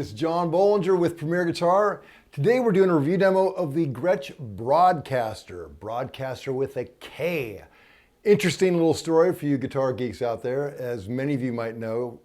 this is John Bollinger with Premier Guitar. Today we're doing a review demo of the Gretsch Broadkaster. Broadkaster with a K. Interesting little story for you guitar geeks out there. As many of you might know,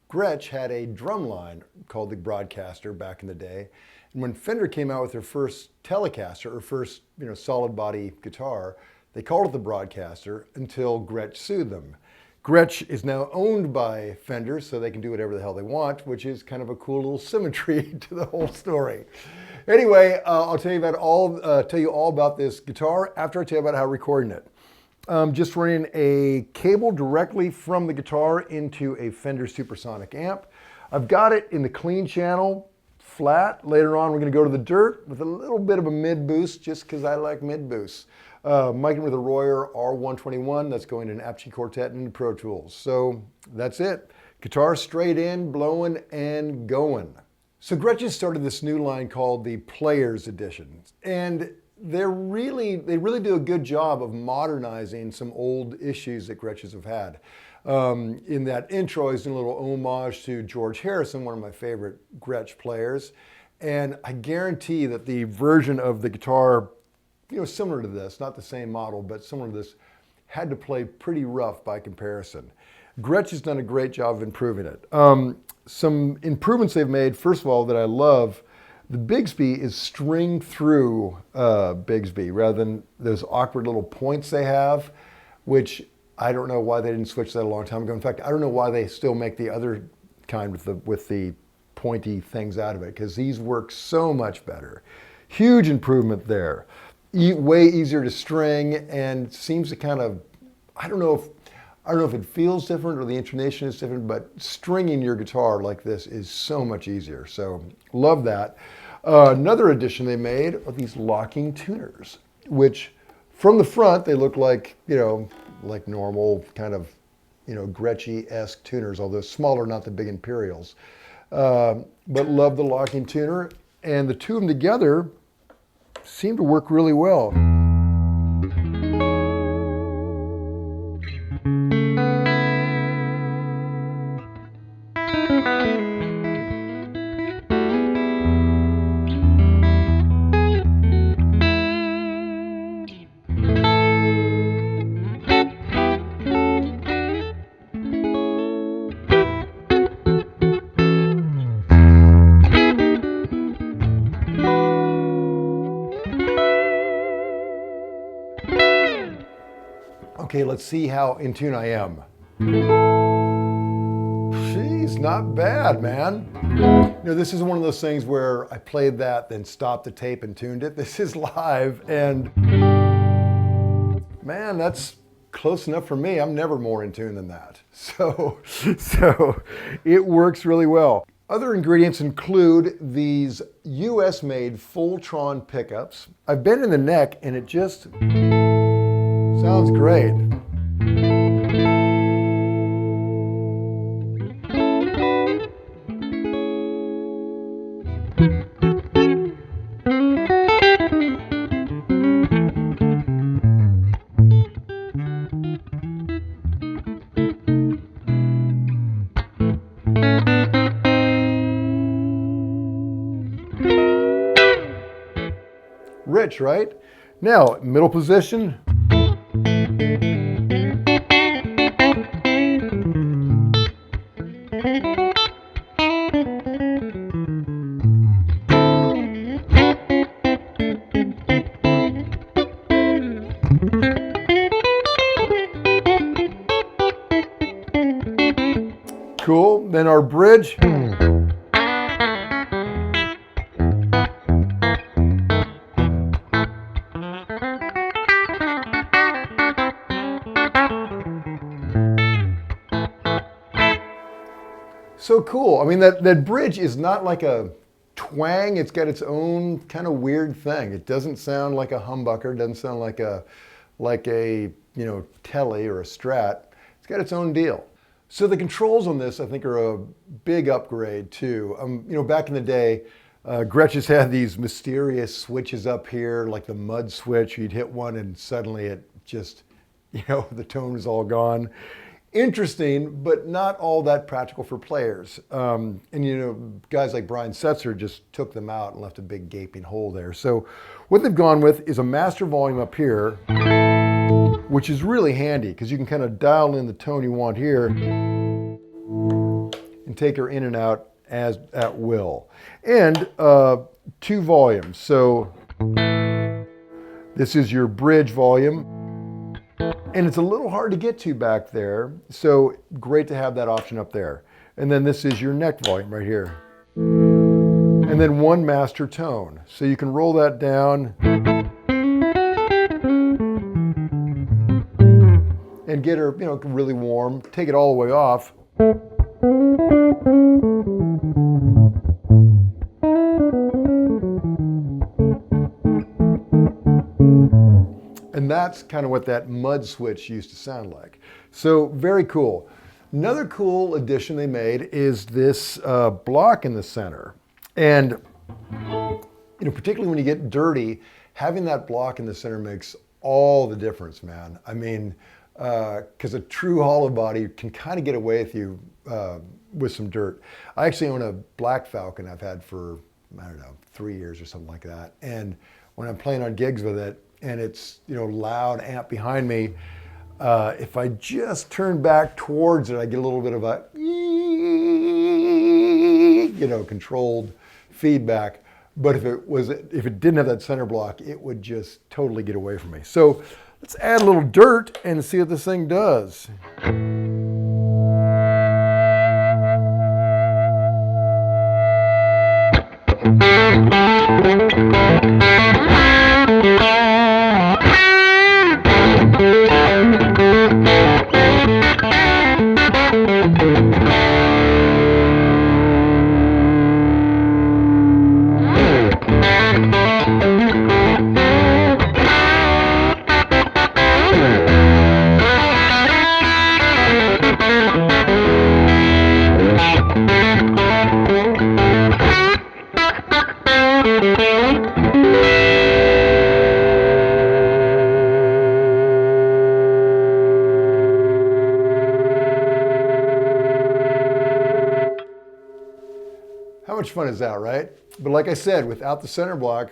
Gretsch had a drum line called the Broadkaster back in the day. And when Fender came out with their first Telecaster, or first solid body guitar, they called it the Broadkaster until Gretsch sued them. Gretsch is now owned by Fender, so they can do whatever the hell they want, which is kind of a cool little symmetry to the whole story. Anyway, I'll tell you all about this guitar after I tell you about how recording it. Just running a cable directly from the guitar into a Fender Supersonic amp. I've got it in the clean channel, flat. Later on, we're going to go to the dirt with a little bit of a mid boost, just because I like mid boosts. Micing with a Royer R121 that's going to an Apogee Quartet and Pro Tools. So that's it. Guitar straight in, blowing and going. So Gretsch has started this new line called the Players Edition, and they really do a good job of modernizing some old issues that Gretsch's have had. In that intro, he's doing a little homage to George Harrison, one of my favorite Gretsch players, and I guarantee that the version of the guitar similar to this, not the same model, but similar to this, had to play pretty rough by comparison. Gretsch has done a great job of improving it. Some improvements they've made, first of all, that I love, the Bigsby is string through Bigsby rather than those awkward little points they have, which I don't know why they didn't switch that a long time ago. In fact, I don't know why they still make the other kind with the pointy things out of it, because these work so much better. Huge improvement there. Way easier to string, and seems to kind of, I don't know if it feels different or the intonation is different, but stringing your guitar like this is so much easier. So love that. Another addition they made are these locking tuners, which from the front they look like like normal kind of Gretsch-esque tuners, although smaller, not the big Imperials. But love the locking tuner, and the two of them together seem to work really well. Okay, let's see how in tune I am. Jeez, not bad, man. This is one of those things where I played that, then stopped the tape and tuned it. This is live, and man, that's close enough for me. I'm never more in tune than that. So it works really well. Other ingredients include these US-made Fulltron pickups. I've been in the neck, and it just sounds great. Rich, right? Now, middle position. Cool. Then our bridge. So cool. I mean, that bridge is not like a twang. It's got its own kind of weird thing. It doesn't sound like a humbucker. It doesn't sound like a telly or a Strat. It's got its own deal. So the controls on this, I think, are a big upgrade too. Back in the day, Gretsch's had these mysterious switches up here, like the mud switch. You'd hit one and suddenly it just, the tone is all gone. Interesting, but not all that practical for players. And you know, guys like Brian Setzer just took them out and left a big gaping hole there. So what they've gone with is a master volume up here, which is really handy because you can kind of dial in the tone you want here and take her in and out as at will. And 2 volumes. So this is your bridge volume. And it's a little hard to get to back there, so great to have that option up there. And then this is your neck volume right here. And then 1 master tone. So you can roll that down and get her, you know, really warm. Take it all the way off. And that's kind of what that mud switch used to sound like. So very cool. Another cool addition they made is this block in the center. And you know, particularly when you get dirty, having that block in the center makes all the difference, man. I mean, because a true hollow body can kind of get away with you with some dirt. I actually own a Black Falcon I've had for, I don't know, 3 years or something like that. And when I'm playing on gigs with it, and it's, you know, loud amp behind me, if I just turn back towards it, I get a little bit of a, you know, controlled feedback. But if it didn't have that center block, it would just totally get away from me. So let's add a little dirt and see what this thing does. How much fun is that, right? But like I said, without the center block,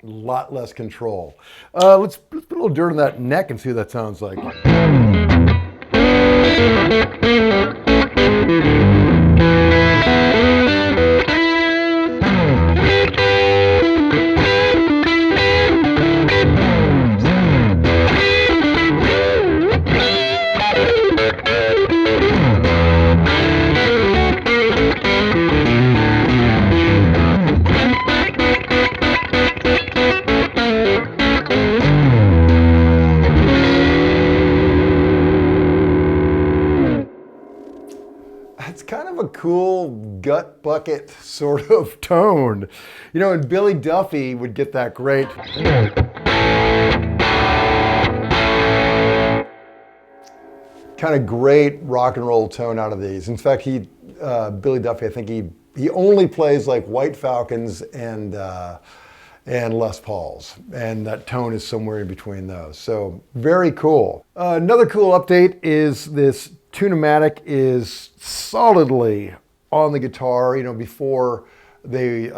a lot less control. Let's put a little dirt on that neck and see what that sounds like. It's kind of a cool gut bucket sort of tone. You know, and Billy Duffy would get that great. Kind of great rock and roll tone out of these. In fact, Billy Duffy, I think he only plays like White Falcons and Les Pauls, and that tone is somewhere in between those. So very cool. Another cool update is this Tune-o-matic is solidly on the guitar. You know, before they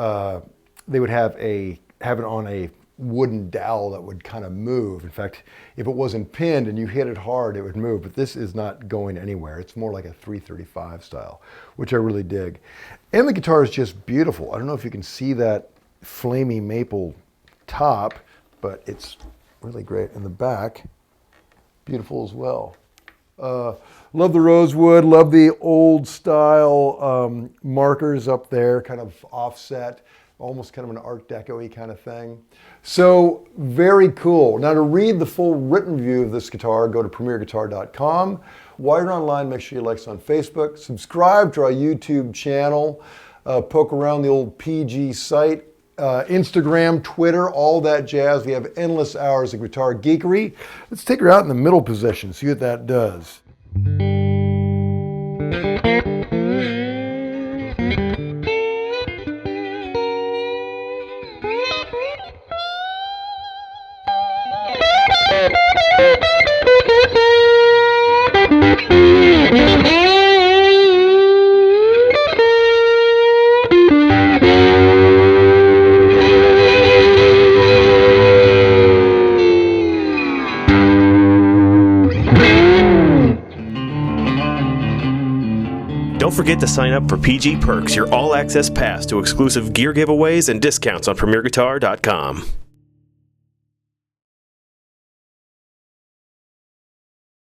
would have it on a wooden dowel that would kind of move. In fact, if it wasn't pinned and you hit it hard, it would move, but this is not going anywhere. It's more like a 335 style, which I really dig. And the guitar is just beautiful. I don't know if you can see that flamey maple top, but it's really great. In the back, beautiful as well. Love the rosewood, love the old style markers up there, kind of offset, almost kind of an Art Deco-y kind of thing. So very cool. Now to read the full written review of this guitar, go to premierguitar.com. While you're online, make sure you like us on Facebook, subscribe to our YouTube channel, poke around the old PG site, Instagram, Twitter, all that jazz. We have endless hours of guitar geekery. Let's take her out in the middle position, see what that does. Don't forget to sign up for PG Perks, your all-access pass to exclusive gear giveaways and discounts on PremierGuitar.com.